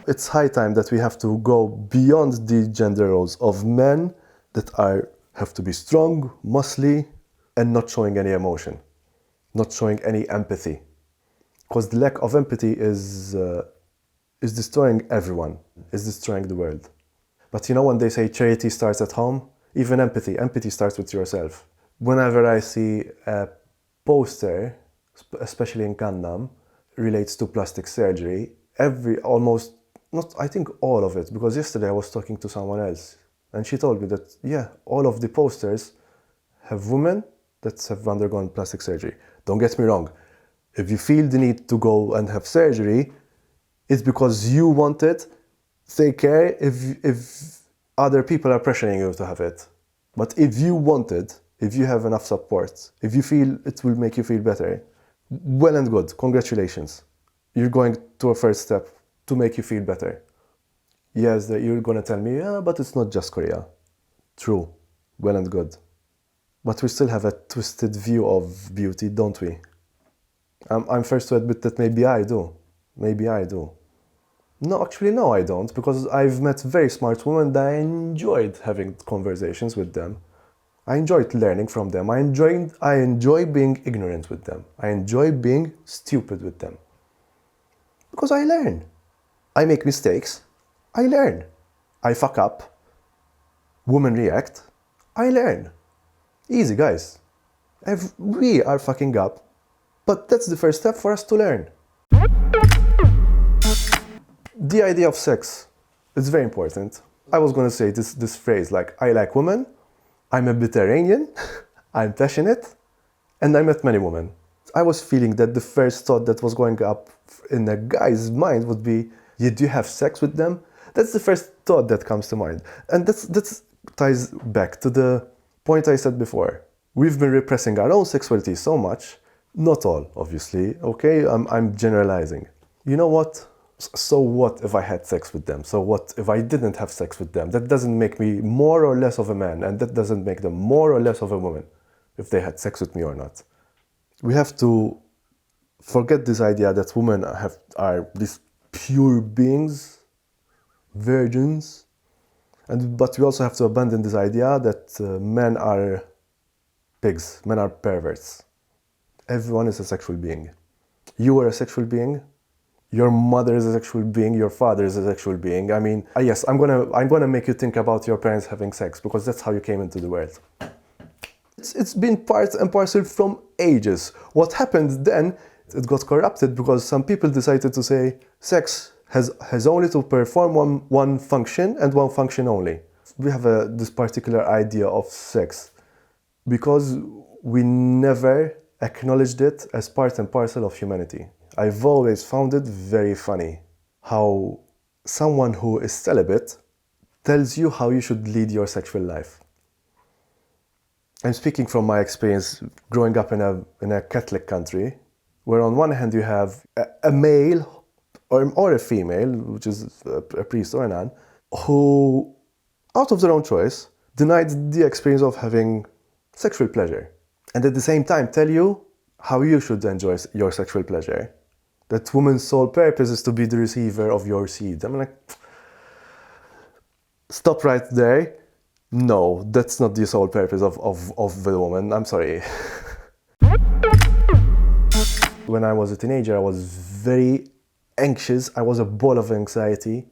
It's high time that we have to go beyond the gender roles of men that have to be strong, muscly, and not showing any emotion, not showing any empathy. Because the lack of empathy is destroying everyone, is destroying the world. But you know, when they say charity starts at home, even empathy starts with yourself. Whenever I see a poster, especially in Gundam, relates to plastic surgery, I think all of it, because yesterday I was talking to someone else, and she told me that, yeah, all of the posters have women that have undergone plastic surgery. Don't get me wrong. If you feel the need to go and have surgery, it's because you want it. Take care if other people are pressuring you to have it. But if you want it, if you have enough support, if you feel it will make you feel better, well and good, congratulations. You're going to a first step to make you feel better. Yes, you're going to tell me, yeah, but it's not just Korea. True, well and good. But we still have a twisted view of beauty, don't we? I'm first to admit that maybe I do. Maybe I do. No, actually, no, I don't, because I've met very smart women that I enjoyed having conversations with them. I enjoyed learning from them. I enjoy being ignorant with them. I enjoy being stupid with them. Because I learn. I make mistakes. I learn. I fuck up. Women react. I learn. Easy, guys. We are fucking up. But that's the first step for us to learn. The idea of sex is very important. I was going to say this phrase, like, I like women, I'm a Mediterranean, I'm passionate, and I met many women. I was feeling that the first thought that was going up in a guy's mind would be, do you have sex with them? That's the first thought that comes to mind. And that ties back to the point I said before. We've been repressing our own sexuality so much, not all, obviously, okay? I'm generalizing. You know what? So what if I had sex with them? So what if I didn't have sex with them? That doesn't make me more or less of a man, and that doesn't make them more or less of a woman if they had sex with me or not. We have to forget this idea that women are these pure beings, virgins, but we also have to abandon this idea that men are pigs, men are perverts. Everyone is a sexual being. You are a sexual being. Your mother is a sexual being, your father is a sexual being. I mean, yes, I'm gonna make you think about your parents having sex, because that's how you came into the world. It's been part and parcel from ages. What happened then, it got corrupted because some people decided to say sex has only to perform one function and one function only. We have this particular idea of sex because we never acknowledged it as part and parcel of humanity. I've always found it very funny how someone who is celibate tells you how you should lead your sexual life. I'm speaking from my experience growing up in a Catholic country, where on one hand you have a male or a female, which is a priest or a nun, who, out of their own choice, denied the experience of having sexual pleasure. And at the same time tell you how you should enjoy your sexual pleasure. That woman's sole purpose is to be the receiver of your seed. I'm like, stop right there. No, that's not the sole purpose of the woman. I'm sorry. When I was a teenager, I was very anxious. I was a ball of anxiety.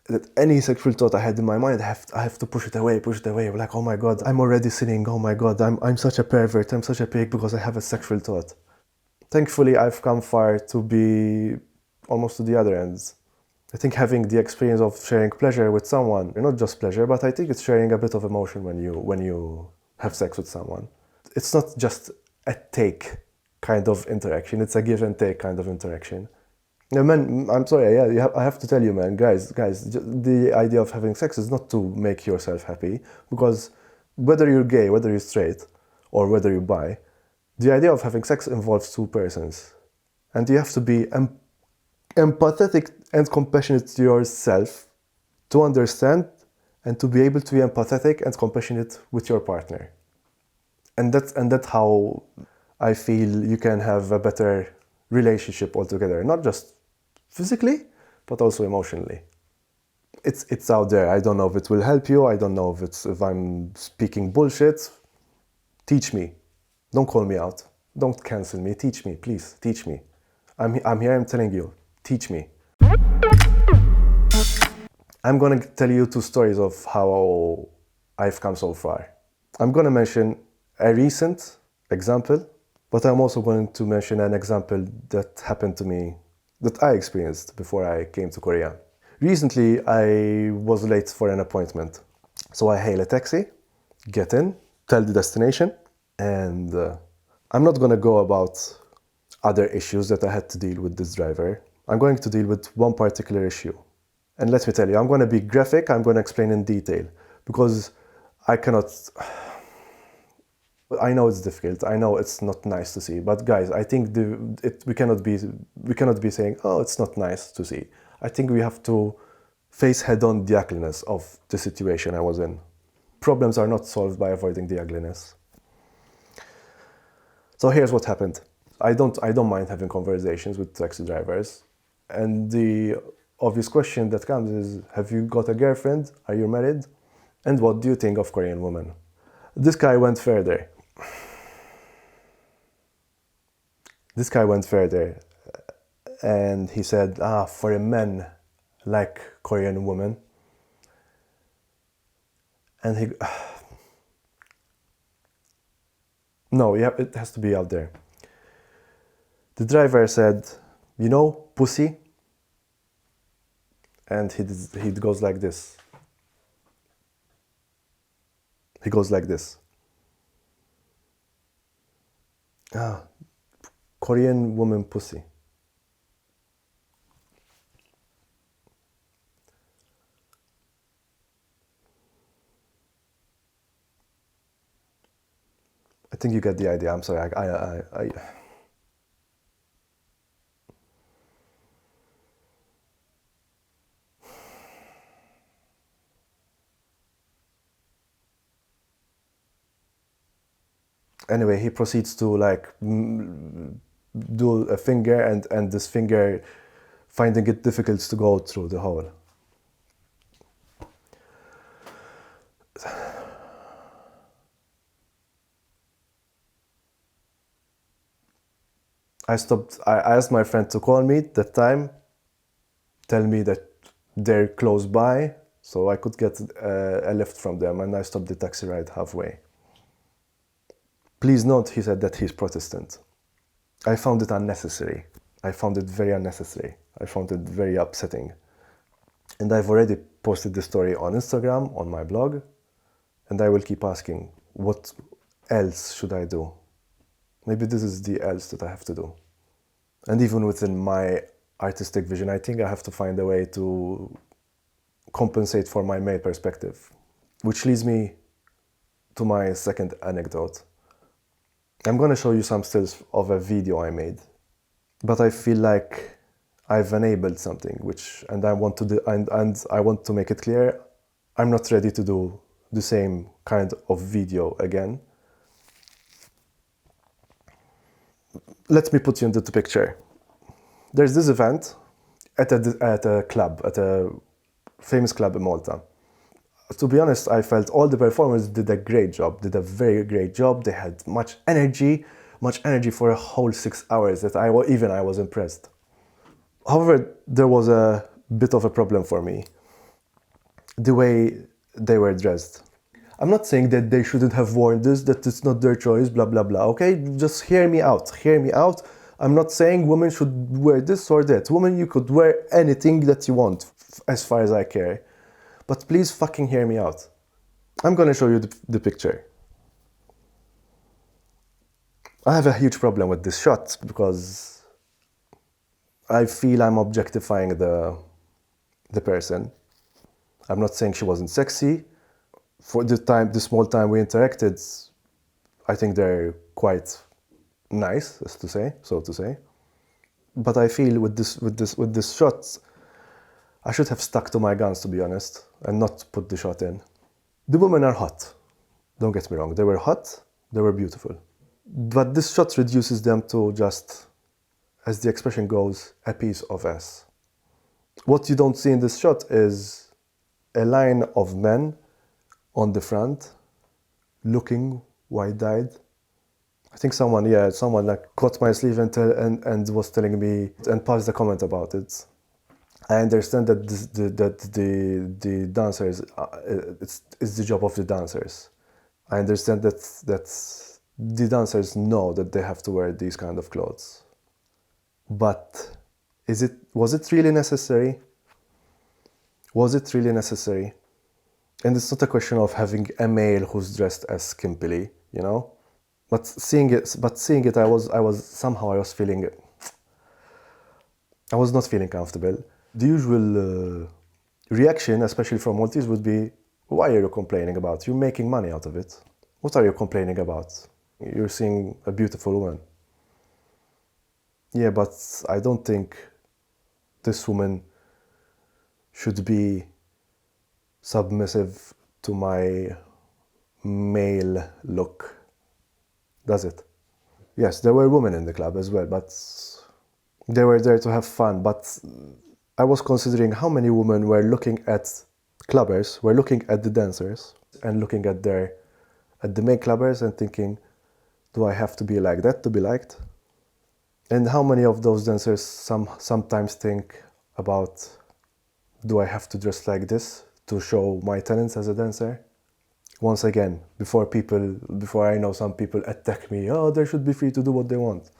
That any sexual thought I had in my mind, I have to push it away. I'm like, oh my God, I'm already sinning. Oh my God, I'm such a pervert. I'm such a pig because I have a sexual thought. Thankfully, I've come far to be almost to the other ends. I think having the experience of sharing pleasure with someone, not just pleasure, but I think it's sharing a bit of emotion when you have sex with someone. It's not just a take kind of interaction, it's a give and take kind of interaction. Yeah, man, I'm sorry, yeah, I have to tell you, man, guys, the idea of having sex is not to make yourself happy, because whether you're gay, whether you're straight, or whether you're bi, the idea of having sex involves two persons. And you have to be empathetic and compassionate to yourself to understand and to be able to be empathetic and compassionate with your partner. And that's how I feel you can have a better relationship altogether, not just physically, but also emotionally. It's out there. I don't know if it will help you. I don't know if I'm speaking bullshit. Teach me. Don't call me out. Don't cancel me. Teach me, please. Teach me. I'm here. I'm telling you. Teach me. I'm gonna tell you 2 stories of how I've come so far. I'm gonna mention a recent example, but I'm also going to mention an example that happened to me, that I experienced before I came to Korea. Recently, I was late for an appointment. So I hail a taxi, get in, tell the destination, and I'm not gonna go about other issues that I had to deal with this driver. I'm going to deal with one particular issue. And let me tell you, I'm going to be graphic, I'm going to explain in detail, because I cannot... I know it's difficult, I know it's not nice to see, but guys, I think we cannot be saying, oh, it's not nice to see. I think we have to face head-on the ugliness of the situation I was in. Problems are not solved by avoiding the ugliness. So here's what happened. I don't mind having conversations with taxi drivers, and the obvious question that comes is, have you got a girlfriend? Are you married? And what do you think of Korean women? This guy went further. And he said, for a man like Korean women. And he... No, yeah, it has to be out there. The driver said, you know, pussy? And he goes like this. He goes like this. Korean woman pussy. I think you get the idea. I'm sorry. Anyway, he proceeds to like do a finger, and this finger finding it difficult to go through the hole. I stopped. I asked my friend to call me that time, tell me that they're close by, so I could get a lift from them, and I stopped the taxi ride halfway. Please note, he said that he's Protestant. I found it unnecessary. I found it very unnecessary. I found it very upsetting. And I've already posted the story on Instagram, on my blog, and I will keep asking, what else should I do? Maybe this is the else that I have to do. And even within my artistic vision, I think I have to find a way to compensate for my male perspective. Which leads me to my second anecdote. I'm going to show you some stills of a video I made. But I feel like I've enabled something, and I want to make it clear, I'm not ready to do the same kind of video again. Let me put you into the picture. There's this event at a club, at a famous club in Malta. To be honest, I felt all the performers did a very great job. They had much energy for a whole 6 hours that I was impressed. However, there was a bit of a problem for me. The way they were dressed. I'm not saying that they shouldn't have worn this, that it's not their choice, blah, blah, blah, okay? Just hear me out. I'm not saying women should wear this or that. Women, you could wear anything that you want, as far as I care. But please fucking hear me out. I'm gonna show you the picture. I have a huge problem with this shot because I feel I'm objectifying the person. I'm not saying she wasn't sexy. For the small time we interacted, I think they're quite nice, so to say. But I feel with this shot, I should have stuck to my guns, to be honest, and not put the shot in. The women are hot. Don't get me wrong. They were hot. They were beautiful. But this shot reduces them to just, as the expression goes, a piece of ass. What you don't see in this shot is a line of men on the front looking wide-eyed. I think someone like caught my sleeve and was telling me and passed a comment about it. I understand that the dancers, it's the job of the dancers. I understand that the dancers know that they have to wear these kind of clothes. But was it really necessary? Was it really necessary? And it's not a question of having a male who's dressed as skimpily, you know? But seeing it, I was feeling it. I was not feeling comfortable. The usual reaction, especially from Maltese, would be, why are you complaining about? You're making money out of it. What are you complaining about? You're seeing a beautiful woman. Yeah, but I don't think this woman should be submissive to my male look. Does it? Yes, there were women in the club as well, but they were there to have fun. But I was considering how many women were looking at clubbers, were looking at the dancers and looking at the main clubbers and thinking, do I have to be like that to be liked? And how many of those dancers sometimes think about, do I have to dress like this to show my talents as a dancer? Once again, before I know some people attack me, oh, they should be free to do what they want.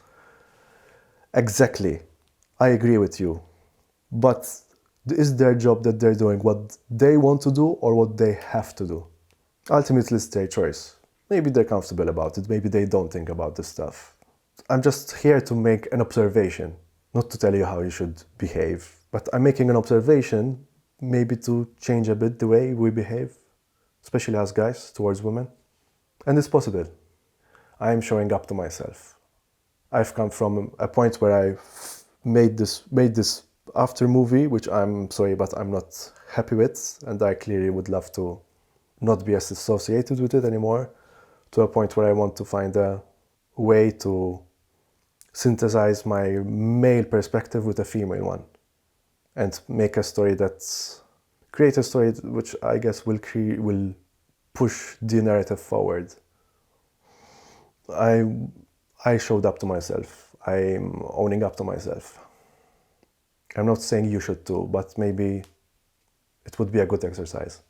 Exactly. I agree with you. But is their job that they're doing what they want to do or what they have to do? Ultimately, it's their choice. Maybe they're comfortable about it. Maybe they don't think about this stuff. I'm just here to make an observation, not to tell you how you should behave. But I'm making an observation, maybe to change a bit the way we behave, especially as guys, towards women. And it's possible. I am showing up to myself. I've come from a point where I made this after movie, which I'm sorry, but I'm not happy with, and I clearly would love to not be as associated with it anymore, to a point where I want to find a way to synthesize my male perspective with a female one and make a story create a story which I guess will push the narrative forward. I showed up to myself. I'm owning up to myself. I'm not saying you should too, but maybe it would be a good exercise.